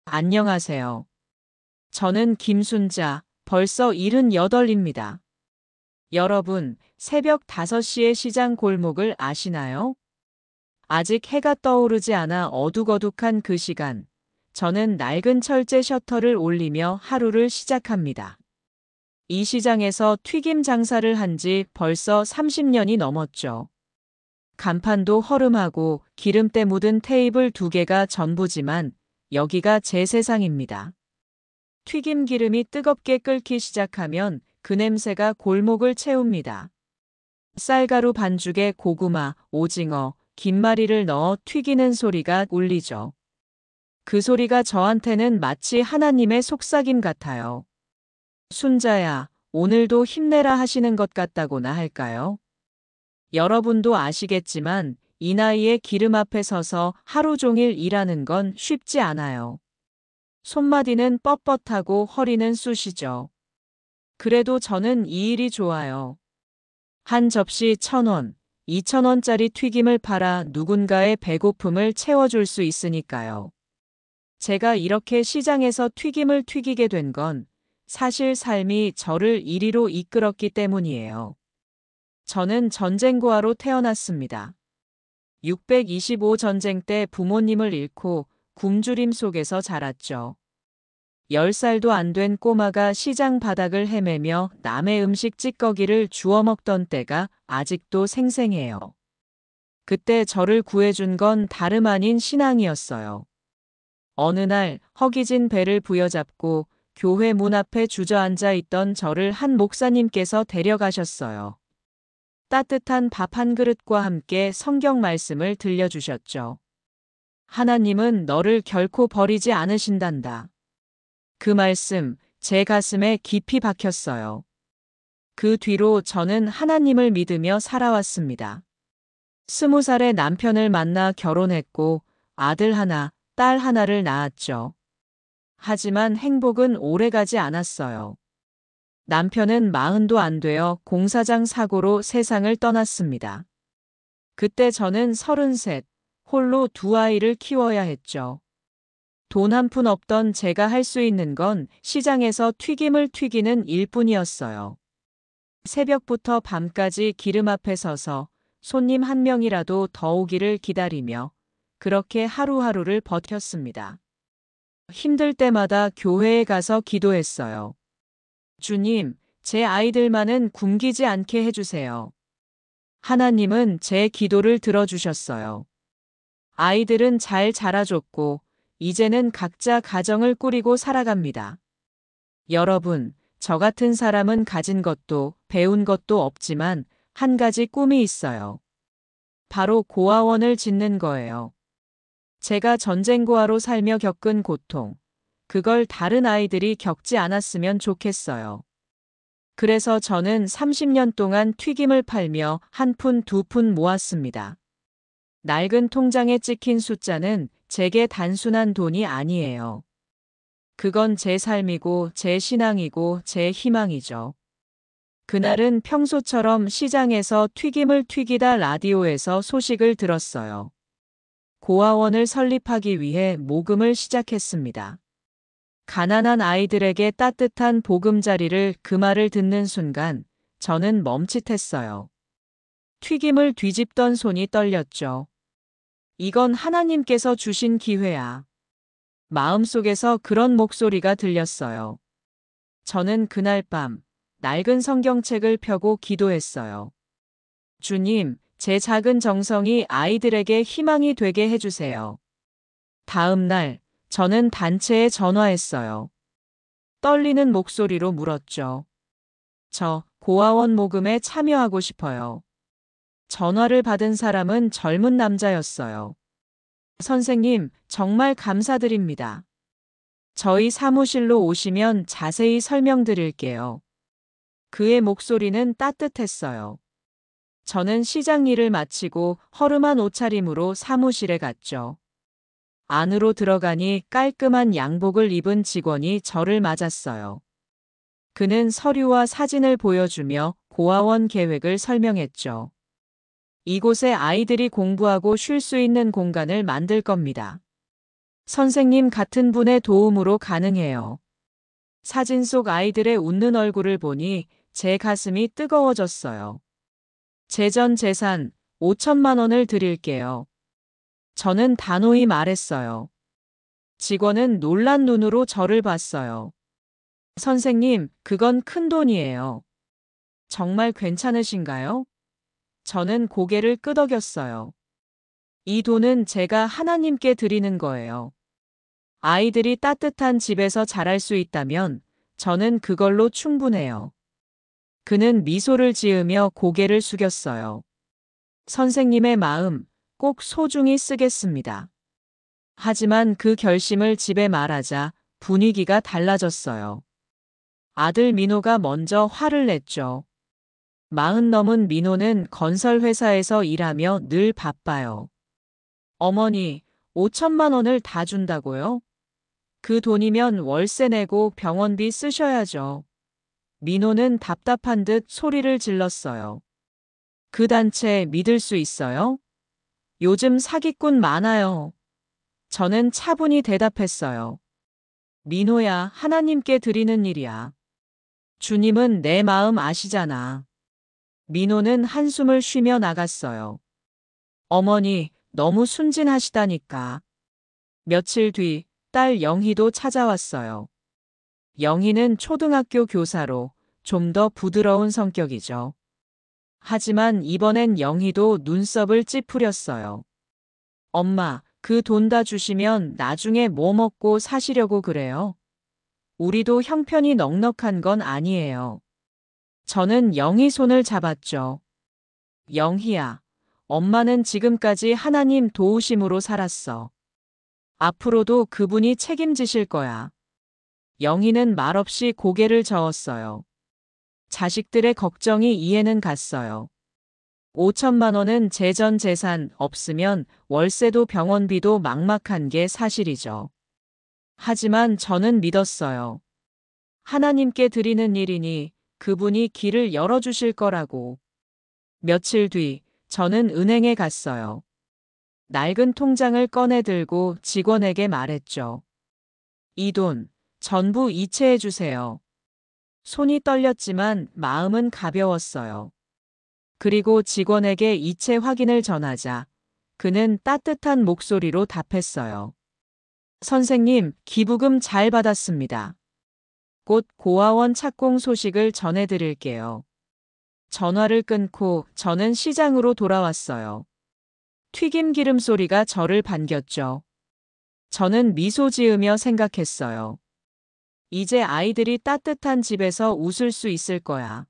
안녕하세요. 저는 김순자, 벌써 78입니다. 여러분, 새벽 5시의 시장 골목을 아시나요? 아직 해가 떠오르지 않아 어둑어둑한 그 시간, 저는 낡은 철제 셔터를 올리며 하루를 시작합니다. 이 시장에서 튀김 장사를 한 지 벌써 30년이 넘었죠. 간판도 허름하고 기름때 묻은 테이블 2개가 전부지만 여기가 제 세상입니다. 튀김 기름이 뜨겁게 끓기 시작하면 그 냄새가 골목을 채웁니다. 쌀가루 반죽에 고구마, 오징어, 김말이를 넣어 튀기는 소리가 울리죠. 그 소리가 저한테는 마치 하나님의 속삭임 같아요. 순자야, 오늘도 힘내라 하시는 것 같다고나 할까요? 여러분도 아시겠지만 이 나이에 기름 앞에 서서 하루 종일 일하는 건 쉽지 않아요. 손마디는 뻣뻣하고 허리는 쑤시죠. 그래도 저는 이 일이 좋아요. 한 접시 1,000원, 2,000원짜리 튀김을 팔아 누군가의 배고픔을 채워줄 수 있으니까요. 제가 이렇게 시장에서 튀김을 튀기게 된 건 사실 삶이 저를 이리로 이끌었기 때문이에요. 저는 전쟁고아로 태어났습니다. 625 전쟁 때 부모님을 잃고 굶주림 속에서 자랐죠. 10살도 안 된 꼬마가 시장 바닥을 헤매며 남의 음식 찌꺼기를 주워 먹던 때가 아직도 생생해요. 그때 저를 구해준 건 다름 아닌 신앙이었어요. 어느 날 허기진 배를 부여잡고 교회 문 앞에 주저앉아 있던 저를 한 목사님께서 데려가셨어요. 따뜻한 밥 한 그릇과 함께 성경 말씀을 들려주셨죠. 하나님은 너를 결코 버리지 않으신단다. 그 말씀, 제 가슴에 깊이 박혔어요. 그 뒤로 저는 하나님을 믿으며 살아왔습니다. 20살에 남편을 만나 결혼했고 아들 하나, 딸 하나를 낳았죠. 하지만 행복은 오래가지 않았어요. 남편은 40도 안 되어 공사장 사고로 세상을 떠났습니다. 그때 저는 33, 홀로 2아이를 키워야 했죠. 돈 한 푼 없던 제가 할 수 있는 건 시장에서 튀김을 튀기는 일뿐이었어요. 새벽부터 밤까지 기름 앞에 서서 손님 한 명이라도 더 오기를 기다리며 그렇게 하루하루를 버텼습니다. 힘들 때마다 교회에 가서 기도했어요. 주님, 제 아이들만은 굶기지 않게 해주세요. 하나님은 제 기도를 들어주셨어요. 아이들은 잘 자라줬고, 이제는 각자 가정을 꾸리고 살아갑니다. 여러분, 저 같은 사람은 가진 것도 배운 것도 없지만 한 가지 꿈이 있어요. 바로 고아원을 짓는 거예요. 제가 전쟁고아로 살며 겪은 고통, 그걸 다른 아이들이 겪지 않았으면 좋겠어요. 그래서 저는 30년 동안 튀김을 팔며 한 푼, 2푼 모았습니다. 낡은 통장에 찍힌 숫자는 제게 단순한 돈이 아니에요. 그건 제 삶이고 제 신앙이고 제 희망이죠. 그날은 평소처럼 시장에서 튀김을 튀기다 라디오에서 소식을 들었어요. 고아원을 설립하기 위해 모금을 시작했습니다. 가난한 아이들에게 따뜻한 보금자리를 그 말을 듣는 순간 저는 멈칫했어요. 튀김을 뒤집던 손이 떨렸죠. 이건 하나님께서 주신 기회야. 마음속에서 그런 목소리가 들렸어요. 저는 그날 밤 낡은 성경책을 펴고 기도했어요. 주님, 제 작은 정성이 아이들에게 희망이 되게 해주세요. 다음 날 저는 단체에 전화했어요. 떨리는 목소리로 물었죠. 저 고아원 모금에 참여하고 싶어요. 전화를 받은 사람은 젊은 남자였어요. 선생님, 정말 감사드립니다. 저희 사무실로 오시면 자세히 설명드릴게요. 그의 목소리는 따뜻했어요. 저는 시장 일을 마치고 허름한 옷차림으로 사무실에 갔죠. 안으로 들어가니 깔끔한 양복을 입은 직원이 저를 맞았어요. 그는 서류와 사진을 보여주며 고아원 계획을 설명했죠. 이곳에 아이들이 공부하고 쉴 수 있는 공간을 만들 겁니다. 선생님 같은 분의 도움으로 가능해요. 사진 속 아이들의 웃는 얼굴을 보니 제 가슴이 뜨거워졌어요. 제 전 재산 5천만 원을 드릴게요. 저는 단호히 말했어요. 직원은 놀란 눈으로 저를 봤어요. 선생님, 그건 큰 돈이에요. 정말 괜찮으신가요? 저는 고개를 끄덕였어요. 이 돈은 제가 하나님께 드리는 거예요. 아이들이 따뜻한 집에서 자랄 수 있다면 저는 그걸로 충분해요. 그는 미소를 지으며 고개를 숙였어요. 선생님의 마음 꼭 소중히 쓰겠습니다. 하지만 그 결심을 집에 말하자 분위기가 달라졌어요. 아들 민호가 먼저 화를 냈죠. 40 넘은 민호는 건설회사에서 일하며 늘 바빠요. 어머니, 5천만 원을 다 준다고요? 그 돈이면 월세 내고 병원비 쓰셔야죠. 민호는 답답한 듯 소리를 질렀어요. 그 단체 믿을 수 있어요? 요즘 사기꾼 많아요. 저는 차분히 대답했어요. 민호야, 하나님께 드리는 일이야. 주님은 내 마음 아시잖아. 민호는 한숨을 쉬며 나갔어요. 어머니, 너무 순진하시다니까. 며칠 뒤 딸 영희도 찾아왔어요. 영희는 초등학교 교사로 좀 더 부드러운 성격이죠. 하지만 이번엔 영희도 눈썹을 찌푸렸어요. 엄마, 그 돈 다 주시면 나중에 뭐 먹고 사시려고 그래요? 우리도 형편이 넉넉한 건 아니에요. 저는 영희 손을 잡았죠. 영희야, 엄마는 지금까지 하나님 도우심으로 살았어. 앞으로도 그분이 책임지실 거야. 영희는 말없이 고개를 저었어요. 자식들의 걱정이 이해는 갔어요. 5천만 원은 제 전 재산 없으면 월세도 병원비도 막막한 게 사실이죠. 하지만 저는 믿었어요. 하나님께 드리는 일이니 그분이 길을 열어주실 거라고. 며칠 뒤 저는 은행에 갔어요. 낡은 통장을 꺼내 들고 직원에게 말했죠. 이 돈 전부 이체해 주세요. 손이 떨렸지만 마음은 가벼웠어요. 그리고 직원에게 이체 확인을 전하자 그는 따뜻한 목소리로 답했어요. 선생님, 기부금 잘 받았습니다. 곧 고아원 착공 소식을 전해드릴게요. 전화를 끊고 저는 시장으로 돌아왔어요. 튀김 기름 소리가 저를 반겼죠. 저는 미소 지으며 생각했어요. 이제 아이들이 따뜻한 집에서 웃을 수 있을 거야.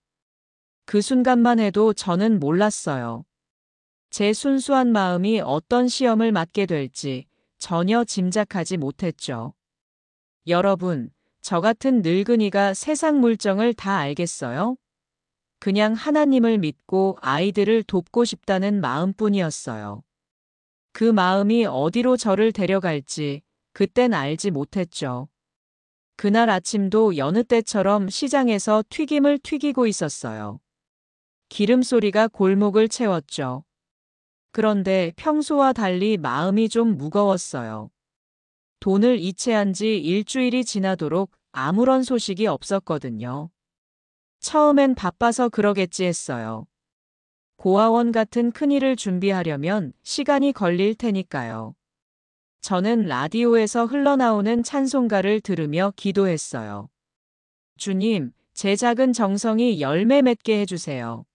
그 순간만 해도 저는 몰랐어요. 제 순수한 마음이 어떤 시험을 맞게 될지 전혀 짐작하지 못했죠. 여러분, 저 같은 늙은이가 세상 물정을 다 알겠어요? 그냥 하나님을 믿고 아이들을 돕고 싶다는 마음뿐이었어요. 그 마음이 어디로 저를 데려갈지 그땐 알지 못했죠. 그날 아침도 여느 때처럼 시장에서 튀김을 튀기고 있었어요. 기름 소리가 골목을 채웠죠. 그런데 평소와 달리 마음이 좀 무거웠어요. 돈을 이체한 지 일주일이 지나도록 아무런 소식이 없었거든요. 처음엔 바빠서 그러겠지 했어요. 고아원 같은 큰일을 준비하려면 시간이 걸릴 테니까요. 저는 라디오에서 흘러나오는 찬송가를 들으며 기도했어요. 주님, 제 작은 정성이 열매 맺게 해주세요.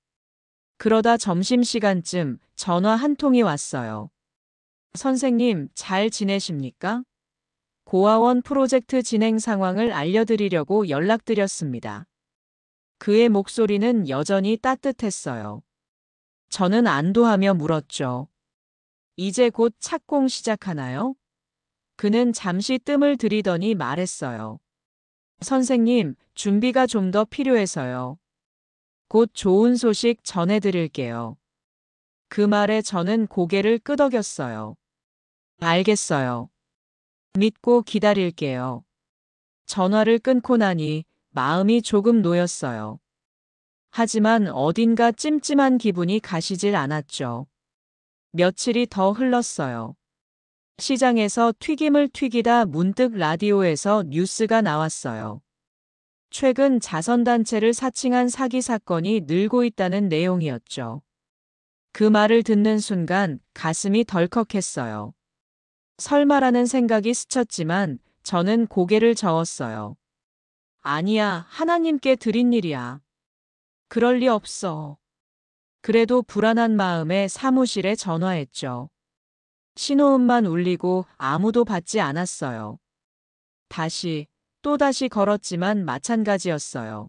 그러다 점심시간쯤 전화 한 통이 왔어요. 선생님, 잘 지내십니까? 고아원 프로젝트 진행 상황을 알려드리려고 연락드렸습니다. 그의 목소리는 여전히 따뜻했어요. 저는 안도하며 물었죠. 이제 곧 착공 시작하나요? 그는 잠시 뜸을 들이더니 말했어요. 선생님, 준비가 좀 더 필요해서요. 곧 좋은 소식 전해드릴게요. 그 말에 저는 고개를 끄덕였어요. 알겠어요. 믿고 기다릴게요. 전화를 끊고 나니 마음이 조금 놓였어요. 하지만 어딘가 찜찜한 기분이 가시질 않았죠. 며칠이 더 흘렀어요. 시장에서 튀김을 튀기다 문득 라디오에서 뉴스가 나왔어요. 최근 자선단체를 사칭한 사기 사건이 늘고 있다는 내용이었죠. 그 말을 듣는 순간 가슴이 덜컥했어요. 설마라는 생각이 스쳤지만 저는 고개를 저었어요. 아니야, 하나님께 드린 일이야. 그럴 리 없어. 그래도 불안한 마음에 사무실에 전화했죠. 신호음만 울리고 아무도 받지 않았어요. 또다시 걸었지만 마찬가지였어요.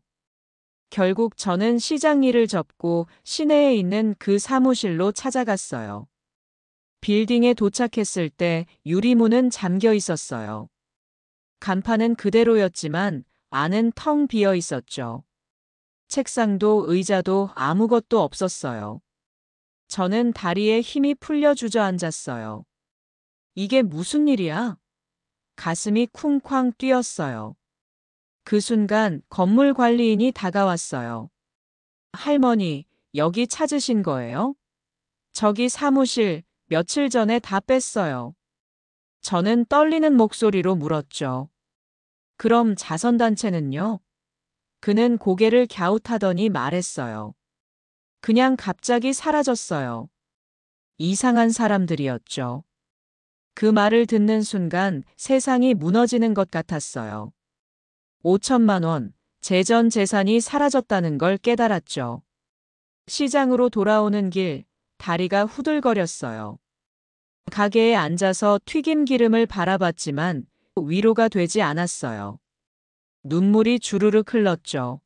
결국 저는 시장 일을 접고 시내에 있는 그 사무실로 찾아갔어요. 빌딩에 도착했을 때 유리문은 잠겨 있었어요. 간판은 그대로였지만 안은 텅 비어 있었죠. 책상도 의자도 아무것도 없었어요. 저는 다리에 힘이 풀려 주저앉았어요. 이게 무슨 일이야? 가슴이 쿵쾅 뛰었어요. 그 순간 건물 관리인이 다가왔어요. 할머니, 여기 찾으신 거예요? 저기 사무실 며칠 전에 다 뺐어요. 저는 떨리는 목소리로 물었죠. 그럼 자선단체는요? 그는 고개를 갸웃하더니 말했어요. 그냥 갑자기 사라졌어요. 이상한 사람들이었죠. 그 말을 듣는 순간 세상이 무너지는 것 같았어요. 5천만 원, 제 전 재산이 사라졌다는 걸 깨달았죠. 시장으로 돌아오는 길, 다리가 후들거렸어요. 가게에 앉아서 튀김 기름을 바라봤지만 위로가 되지 않았어요. 눈물이 주르륵 흘렀죠.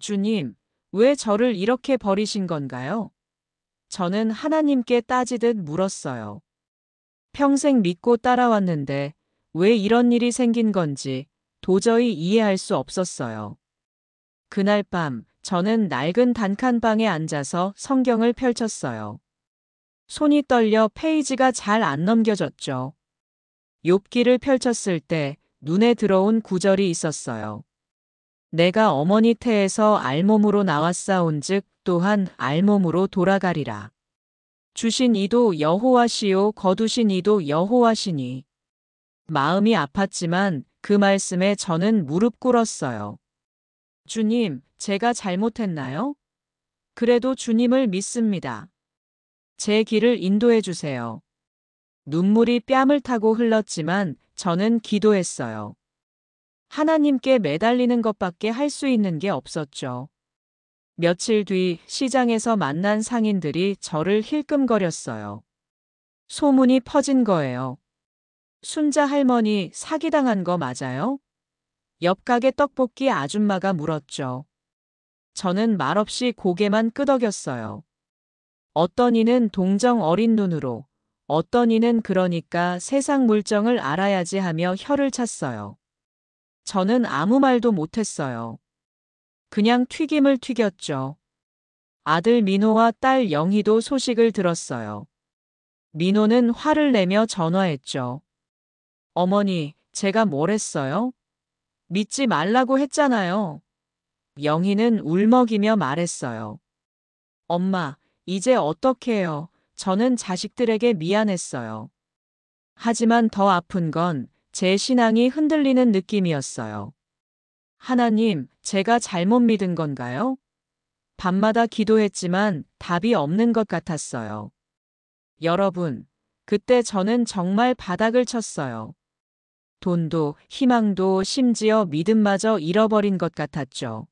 주님, 왜 저를 이렇게 버리신 건가요? 저는 하나님께 따지듯 물었어요. 평생 믿고 따라왔는데 왜 이런 일이 생긴 건지 도저히 이해할 수 없었어요. 그날 밤 저는 낡은 단칸방에 앉아서 성경을 펼쳤어요. 손이 떨려 페이지가 잘 안 넘겨졌죠. 욥기를 펼쳤을 때 눈에 들어온 구절이 있었어요. 내가 어머니 태에서 알몸으로 나왔사온즉 또한 알몸으로 돌아가리라. 주신 이도 여호와시요 거두신 이도 여호와시니. 마음이 아팠지만 그 말씀에 저는 무릎 꿇었어요. 주님, 제가 잘못했나요? 그래도 주님을 믿습니다. 제 길을 인도해 주세요. 눈물이 뺨을 타고 흘렀지만 저는 기도했어요. 하나님께 매달리는 것밖에 할 수 있는 게 없었죠. 며칠 뒤 시장에서 만난 상인들이 저를 힐끔거렸어요. 소문이 퍼진 거예요. 순자 할머니 사기당한 거 맞아요? 옆 가게 떡볶이 아줌마가 물었죠. 저는 말없이 고개만 끄덕였어요. 어떤 이는 동정 어린 눈으로, 어떤 이는 그러니까 세상 물정을 알아야지 하며 혀를 찼어요. 저는 아무 말도 못했어요. 그냥 튀김을 튀겼죠. 아들 민호와 딸 영희도 소식을 들었어요. 민호는 화를 내며 전화했죠. 어머니, 제가 뭘 했어요? 믿지 말라고 했잖아요. 영희는 울먹이며 말했어요. 엄마, 이제 어떡해요? 저는 자식들에게 미안했어요. 하지만 더 아픈 건 제 신앙이 흔들리는 느낌이었어요. 하나님, 제가 잘못 믿은 건가요? 밤마다 기도했지만 답이 없는 것 같았어요. 여러분, 그때 저는 정말 바닥을 쳤어요. 돈도, 희망도, 심지어 믿음마저 잃어버린 것 같았죠.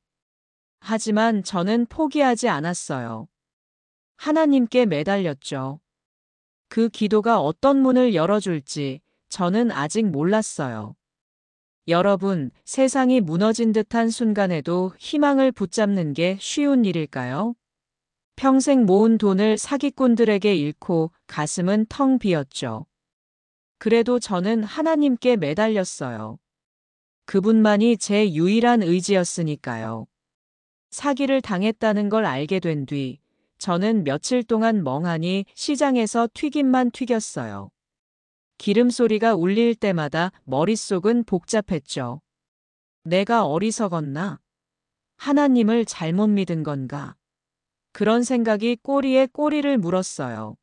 하지만 저는 포기하지 않았어요. 하나님께 매달렸죠. 그 기도가 어떤 문을 열어줄지 저는 아직 몰랐어요. 여러분, 세상이 무너진 듯한 순간에도 희망을 붙잡는 게 쉬운 일일까요? 평생 모은 돈을 사기꾼들에게 잃고 가슴은 텅 비었죠. 그래도 저는 하나님께 매달렸어요. 그분만이 제 유일한 의지였으니까요. 사기를 당했다는 걸 알게 된 뒤, 저는 며칠 동안 멍하니 시장에서 튀김만 튀겼어요. 기름 소리가 울릴 때마다 머릿속은 복잡했죠. 내가 어리석었나? 하나님을 잘못 믿은 건가? 그런 생각이 꼬리에 꼬리를 물었어요.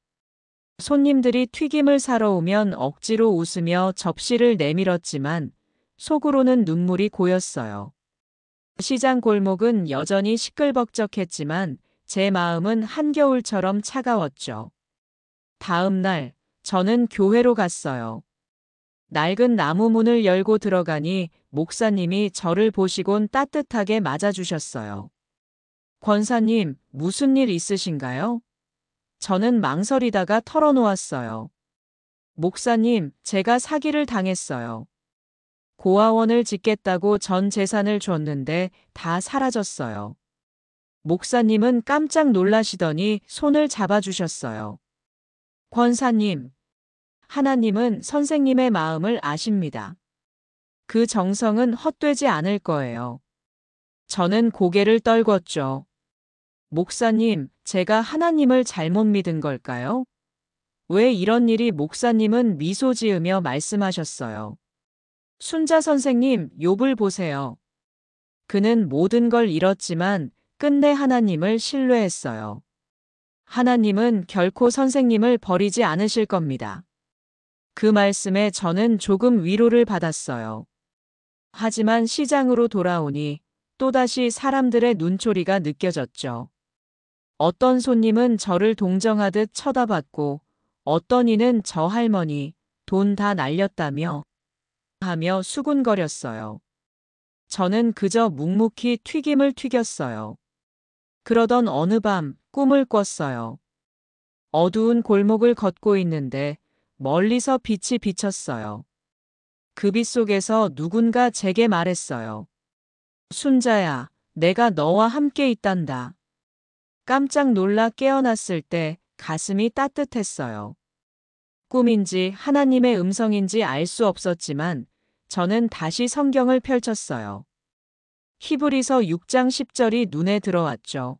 손님들이 튀김을 사러 오면 억지로 웃으며 접시를 내밀었지만 속으로는 눈물이 고였어요. 시장 골목은 여전히 시끌벅적했지만 제 마음은 한겨울처럼 차가웠죠. 다음 날, 저는 교회로 갔어요. 낡은 나무 문을 열고 들어가니 목사님이 저를 보시곤 따뜻하게 맞아주셨어요. 권사님, 무슨 일 있으신가요? 저는 망설이다가 털어놓았어요. 목사님, 제가 사기를 당했어요. 고아원을 짓겠다고 전 재산을 줬는데 다 사라졌어요. 목사님은 깜짝 놀라시더니 손을 잡아주셨어요. 권사님, 하나님은 선생님의 마음을 아십니다. 그 정성은 헛되지 않을 거예요. 저는 고개를 떨궜죠. 목사님, 제가 하나님을 잘못 믿은 걸까요? 왜 이런 일이? 목사님은 미소 지으며 말씀하셨어요. 순자 선생님, 욥을 보세요. 그는 모든 걸 잃었지만 끝내 하나님을 신뢰했어요. 하나님은 결코 선생님을 버리지 않으실 겁니다. 그 말씀에 저는 조금 위로를 받았어요. 하지만 시장으로 돌아오니 또다시 사람들의 눈초리가 느껴졌죠. 어떤 손님은 저를 동정하듯 쳐다봤고 어떤 이는 저 할머니 돈 다 날렸다며 하며 수군거렸어요. 저는 그저 묵묵히 튀김을 튀겼어요. 그러던 어느 밤 꿈을 꿨어요. 어두운 골목을 걷고 있는데 멀리서 빛이 비쳤어요. 그 빛 속에서 누군가 제게 말했어요. 순자야, 내가 너와 함께 있단다. 깜짝 놀라 깨어났을 때 가슴이 따뜻했어요. 꿈인지 하나님의 음성인지 알 수 없었지만 저는 다시 성경을 펼쳤어요. 히브리서 6장 10절이 눈에 들어왔죠.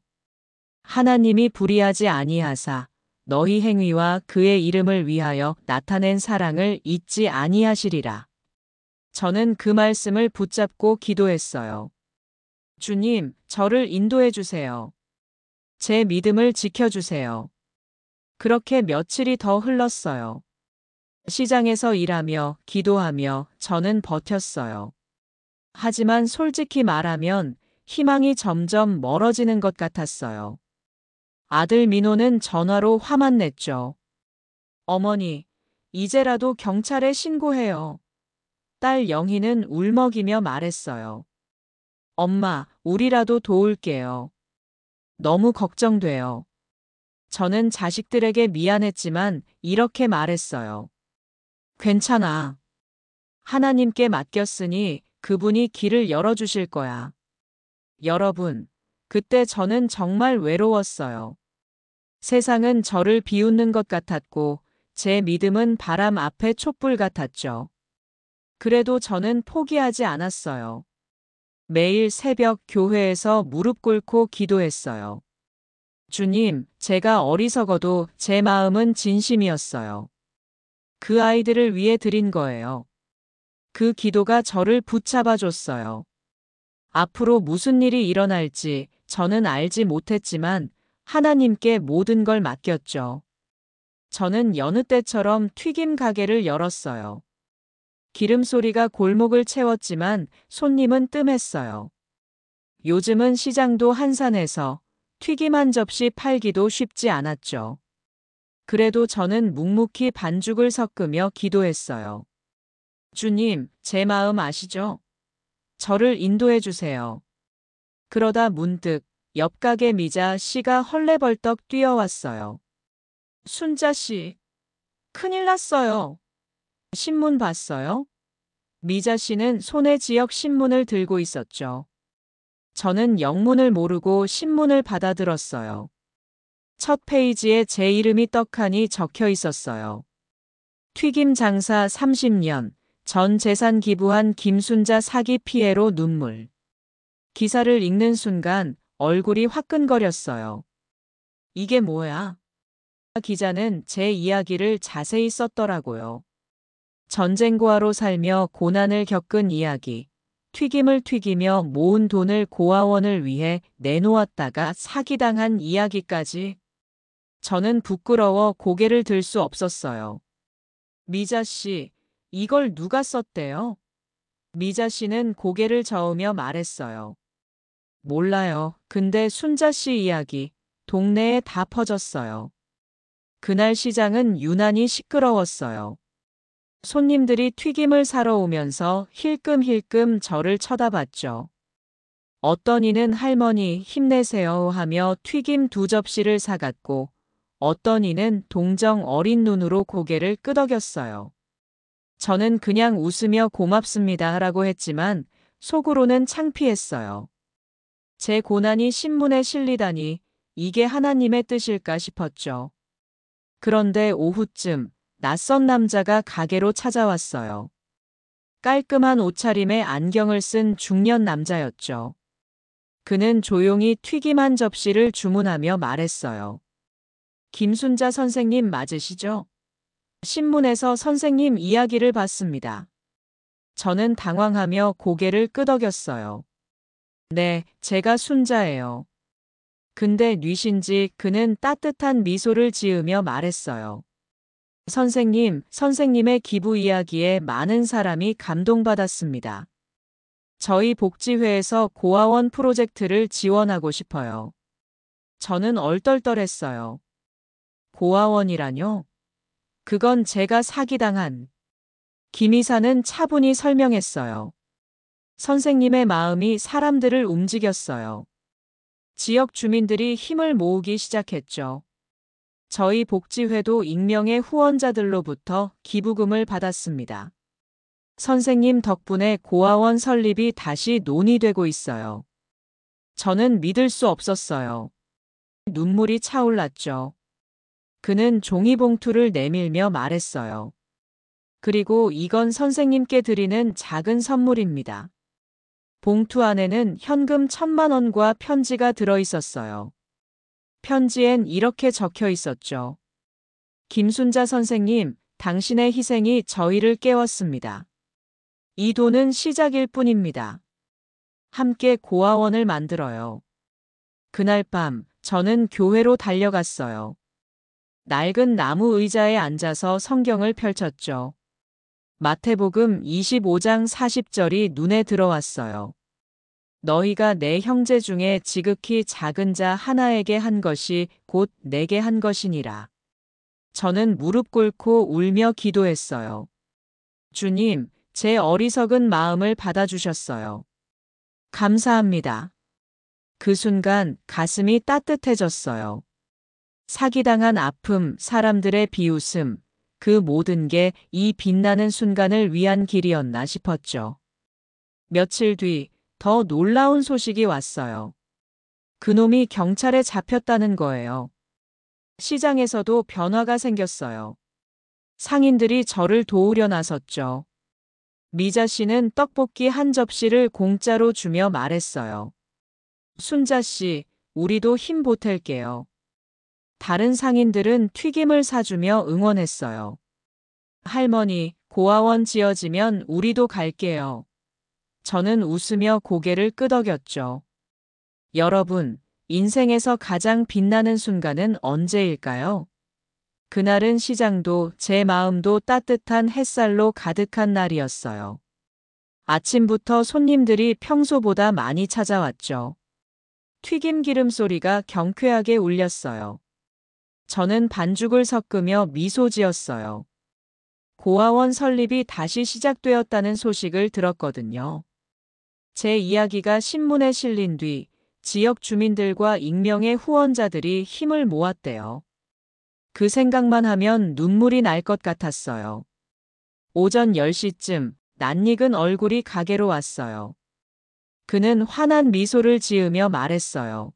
하나님이 불의하지 아니하사 너희 행위와 그의 이름을 위하여 나타낸 사랑을 잊지 아니하시리라. 저는 그 말씀을 붙잡고 기도했어요. 주님, 저를 인도해 주세요. 제 믿음을 지켜주세요. 그렇게 며칠이 더 흘렀어요. 시장에서 일하며 기도하며 저는 버텼어요. 하지만 솔직히 말하면 희망이 점점 멀어지는 것 같았어요. 아들 민호는 전화로 화만 냈죠. 어머니, 이제라도 경찰에 신고해요. 딸 영희는 울먹이며 말했어요. 엄마, 우리라도 도울게요. 너무 걱정돼요. 저는 자식들에게 미안했지만 이렇게 말했어요. 괜찮아. 하나님께 맡겼으니 그분이 길을 열어주실 거야. 여러분, 그때 저는 정말 외로웠어요. 세상은 저를 비웃는 것 같았고 제 믿음은 바람 앞에 촛불 같았죠. 그래도 저는 포기하지 않았어요. 매일 새벽 교회에서 무릎 꿇고 기도했어요. 주님, 제가 어리석어도 제 마음은 진심이었어요. 그 아이들을 위해 드린 거예요. 그 기도가 저를 붙잡아 줬어요. 앞으로 무슨 일이 일어날지 저는 알지 못했지만 하나님께 모든 걸 맡겼죠. 저는 여느 때처럼 튀김 가게를 열었어요. 기름 소리가 골목을 채웠지만 손님은 뜸했어요. 요즘은 시장도 한산해서 튀김 한 접시 팔기도 쉽지 않았죠. 그래도 저는 묵묵히 반죽을 섞으며 기도했어요. 주님, 제 마음 아시죠? 저를 인도해 주세요. 그러다 문득 옆 가게 미자 씨가 헐레벌떡 뛰어왔어요. 순자 씨, 큰일 났어요. 신문 봤어요? 미자 씨는 손에 지역 신문을 들고 있었죠. 저는 영문을 모르고 신문을 받아들었어요. 첫 페이지에 제 이름이 떡하니 적혀 있었어요. 튀김 장사 30년, 전 재산 기부한 김순자 사기 피해로 눈물. 기사를 읽는 순간 얼굴이 화끈거렸어요. 이게 뭐야? 기자는 제 이야기를 자세히 썼더라고요. 전쟁고아로 살며 고난을 겪은 이야기, 튀김을 튀기며 모은 돈을 고아원을 위해 내놓았다가 사기당한 이야기까지. 저는 부끄러워 고개를 들 수 없었어요. 미자 씨, 이걸 누가 썼대요? 미자 씨는 고개를 저으며 말했어요. 몰라요. 근데 순자 씨 이야기 동네에 다 퍼졌어요. 그날 시장은 유난히 시끄러웠어요. 손님들이 튀김을 사러 오면서 힐끔힐끔 저를 쳐다봤죠. 어떤 이는 할머니 힘내세요 하며 튀김 2접시를 사갔고 어떤 이는 동정 어린 눈으로 고개를 끄덕였어요. 저는 그냥 웃으며 고맙습니다 하라고 했지만 속으로는 창피했어요. 제 고난이 신문에 실리다니 이게 하나님의 뜻일까 싶었죠. 그런데 오후쯤 낯선 남자가 가게로 찾아왔어요. 깔끔한 옷차림에 안경을 쓴 중년 남자였죠. 그는 조용히 튀김 한 접시를 주문하며 말했어요. 김순자 선생님 맞으시죠? 신문에서 선생님 이야기를 봤습니다. 저는 당황하며 고개를 끄덕였어요. 네, 제가 순자예요. 근데 뉘신지 그는 따뜻한 미소를 지으며 말했어요. 선생님, 선생님의 기부 이야기에 많은 사람이 감동받았습니다. 저희 복지회에서 고아원 프로젝트를 지원하고 싶어요. 저는 얼떨떨했어요. 고아원이라뇨? 그건 제가 사기당한. 김 이사는 차분히 설명했어요. 선생님의 마음이 사람들을 움직였어요. 지역 주민들이 힘을 모으기 시작했죠. 저희 복지회도 익명의 후원자들로부터 기부금을 받았습니다. 선생님 덕분에 고아원 설립이 다시 논의되고 있어요. 저는 믿을 수 없었어요. 눈물이 차올랐죠. 그는 종이봉투를 내밀며 말했어요. 그리고 이건 선생님께 드리는 작은 선물입니다. 봉투 안에는 현금 1,000만 원과 편지가 들어 있었어요. 편지엔 이렇게 적혀 있었죠. 김순자 선생님, 당신의 희생이 저희를 깨웠습니다. 이 돈은 시작일 뿐입니다. 함께 고아원을 만들어요. 그날 밤 저는 교회로 달려갔어요. 낡은 나무 의자에 앉아서 성경을 펼쳤죠. 마태복음 25장 40절이 눈에 들어왔어요. 너희가 내 형제 중에 지극히 작은 자 하나에게 한 것이 곧 내게 한 것이니라. 저는 무릎 꿇고 울며 기도했어요. 주님, 제 어리석은 마음을 받아주셨어요. 감사합니다. 그 순간 가슴이 따뜻해졌어요. 사기당한 아픔, 사람들의 비웃음, 그 모든 게 이 빛나는 순간을 위한 길이었나 싶었죠. 며칠 뒤 더 놀라운 소식이 왔어요. 그놈이 경찰에 잡혔다는 거예요. 시장에서도 변화가 생겼어요. 상인들이 저를 도우려 나섰죠. 미자 씨는 떡볶이 한 접시를 공짜로 주며 말했어요. 순자 씨, 우리도 힘 보탤게요. 다른 상인들은 튀김을 사주며 응원했어요. 할머니, 고아원 지어지면 우리도 갈게요. 저는 웃으며 고개를 끄덕였죠. 여러분, 인생에서 가장 빛나는 순간은 언제일까요? 그날은 시장도 제 마음도 따뜻한 햇살로 가득한 날이었어요. 아침부터 손님들이 평소보다 많이 찾아왔죠. 튀김 기름 소리가 경쾌하게 울렸어요. 저는 반죽을 섞으며 미소 지었어요. 고아원 설립이 다시 시작되었다는 소식을 들었거든요. 제 이야기가 신문에 실린 뒤 지역 주민들과 익명의 후원자들이 힘을 모았대요. 그 생각만 하면 눈물이 날 것 같았어요. 오전 10시쯤 낯익은 얼굴이 가게로 왔어요. 그는 환한 미소를 지으며 말했어요.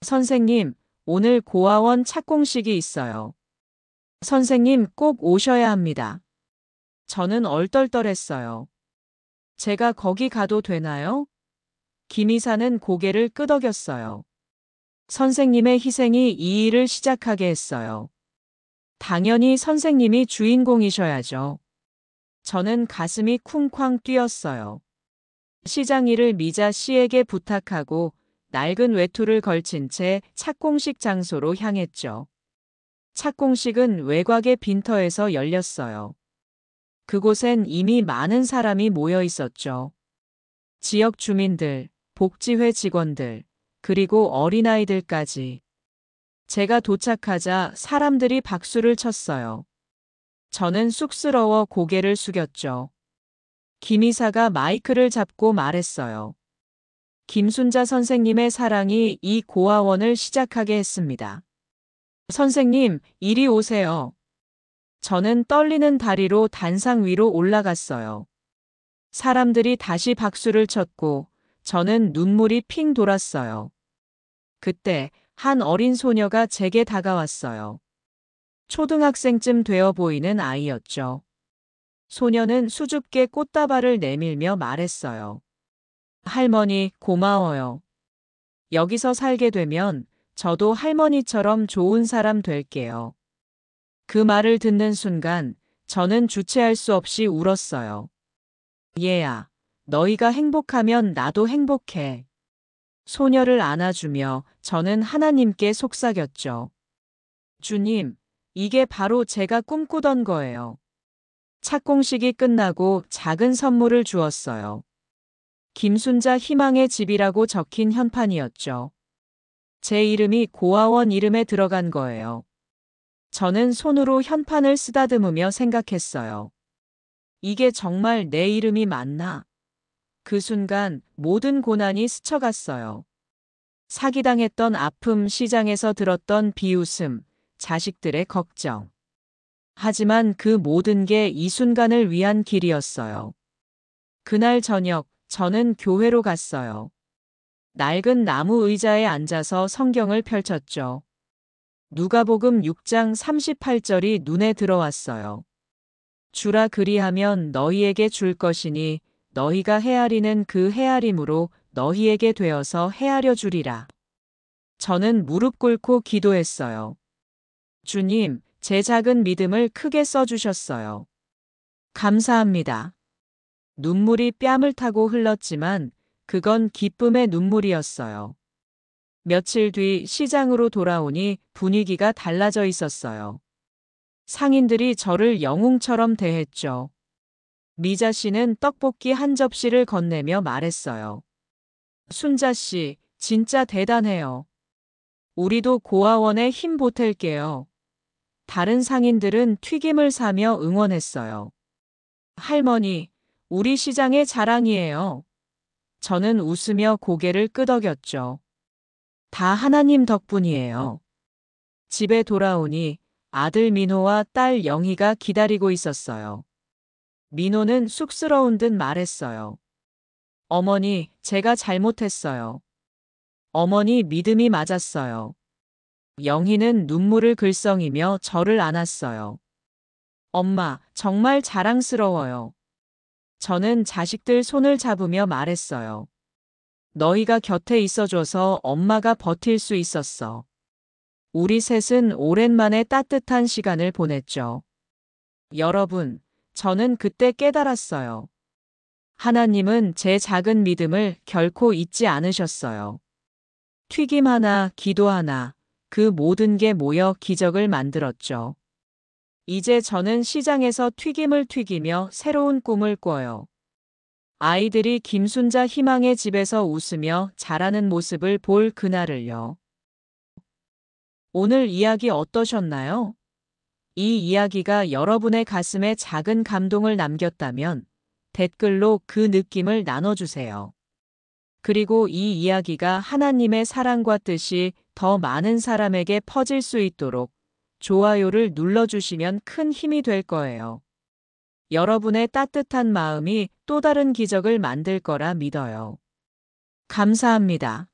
선생님, 오늘 고아원 착공식이 있어요. 선생님 꼭 오셔야 합니다. 저는 얼떨떨했어요. 제가 거기 가도 되나요? 김 이사는 고개를 끄덕였어요. 선생님의 희생이 이 일을 시작하게 했어요. 당연히 선생님이 주인공이셔야죠. 저는 가슴이 쿵쾅 뛰었어요. 시장 일을 미자 씨에게 부탁하고 낡은 외투를 걸친 채 착공식 장소로 향했죠. 착공식은 외곽의 빈터에서 열렸어요. 그곳엔 이미 많은 사람이 모여 있었죠. 지역 주민들, 복지회 직원들, 그리고 어린아이들까지. 제가 도착하자 사람들이 박수를 쳤어요. 저는 쑥스러워 고개를 숙였죠. 김 이사가 마이크를 잡고 말했어요. 김순자 선생님의 사랑이 이 고아원을 시작하게 했습니다. 선생님, 이리 오세요. 저는 떨리는 다리로 단상 위로 올라갔어요. 사람들이 다시 박수를 쳤고 저는 눈물이 핑 돌았어요. 그때 한 어린 소녀가 제게 다가왔어요. 초등학생쯤 되어 보이는 아이였죠. 소녀는 수줍게 꽃다발을 내밀며 말했어요. 할머니, 고마워요. 여기서 살게 되면 저도 할머니처럼 좋은 사람 될게요. 그 말을 듣는 순간 저는 주체할 수 없이 울었어요. 얘야, 너희가 행복하면 나도 행복해. 소녀를 안아주며 저는 하나님께 속삭였죠. 주님, 이게 바로 제가 꿈꾸던 거예요. 착공식이 끝나고 작은 선물을 주었어요. 김순자 희망의 집이라고 적힌 현판이었죠. 제 이름이 고아원 이름에 들어간 거예요. 저는 손으로 현판을 쓰다듬으며 생각했어요. 이게 정말 내 이름이 맞나? 그 순간 모든 고난이 스쳐갔어요. 사기당했던 아픔, 시장에서 들었던 비웃음, 자식들의 걱정. 하지만 그 모든 게 이 순간을 위한 길이었어요. 그날 저녁, 저는 교회로 갔어요. 낡은 나무 의자에 앉아서 성경을 펼쳤죠. 누가복음 6장 38절이 눈에 들어왔어요. 주라 그리하면 너희에게 줄 것이니 너희가 헤아리는 그 헤아림으로 너희에게 되어서 헤아려 주리라. 저는 무릎 꿇고 기도했어요. 주님, 제 작은 믿음을 크게 써주셨어요. 감사합니다. 눈물이 뺨을 타고 흘렀지만 그건 기쁨의 눈물이었어요. 며칠 뒤 시장으로 돌아오니 분위기가 달라져 있었어요. 상인들이 저를 영웅처럼 대했죠. 미자 씨는 떡볶이 한 접시를 건네며 말했어요. 순자 씨, 진짜 대단해요. 우리도 고아원에 힘 보탤게요. 다른 상인들은 튀김을 사며 응원했어요. 할머니, 우리 시장의 자랑이에요. 저는 웃으며 고개를 끄덕였죠. 다 하나님 덕분이에요. 집에 돌아오니 아들 민호와 딸 영희가 기다리고 있었어요. 민호는 쑥스러운 듯 말했어요. 어머니, 제가 잘못했어요. 어머니 믿음이 맞았어요. 영희는 눈물을 글썽이며 저를 안았어요. 엄마, 정말 자랑스러워요. 저는 자식들 손을 잡으며 말했어요. 너희가 곁에 있어줘서 엄마가 버틸 수 있었어. 우리 셋은 오랜만에 따뜻한 시간을 보냈죠. 여러분, 저는 그때 깨달았어요. 하나님은 제 작은 믿음을 결코 잊지 않으셨어요. 튀김 하나, 기도 하나, 그 모든 게 모여 기적을 만들었죠. 이제 저는 시장에서 튀김을 튀기며 새로운 꿈을 꿔요. 아이들이 김순자 희망의 집에서 웃으며 자라는 모습을 볼 그날을요. 오늘 이야기 어떠셨나요? 이 이야기가 여러분의 가슴에 작은 감동을 남겼다면 댓글로 그 느낌을 나눠주세요. 그리고 이 이야기가 하나님의 사랑과 뜻이 더 많은 사람에게 퍼질 수 있도록 좋아요를 눌러주시면 큰 힘이 될 거예요. 여러분의 따뜻한 마음이 또 다른 기적을 만들 거라 믿어요. 감사합니다.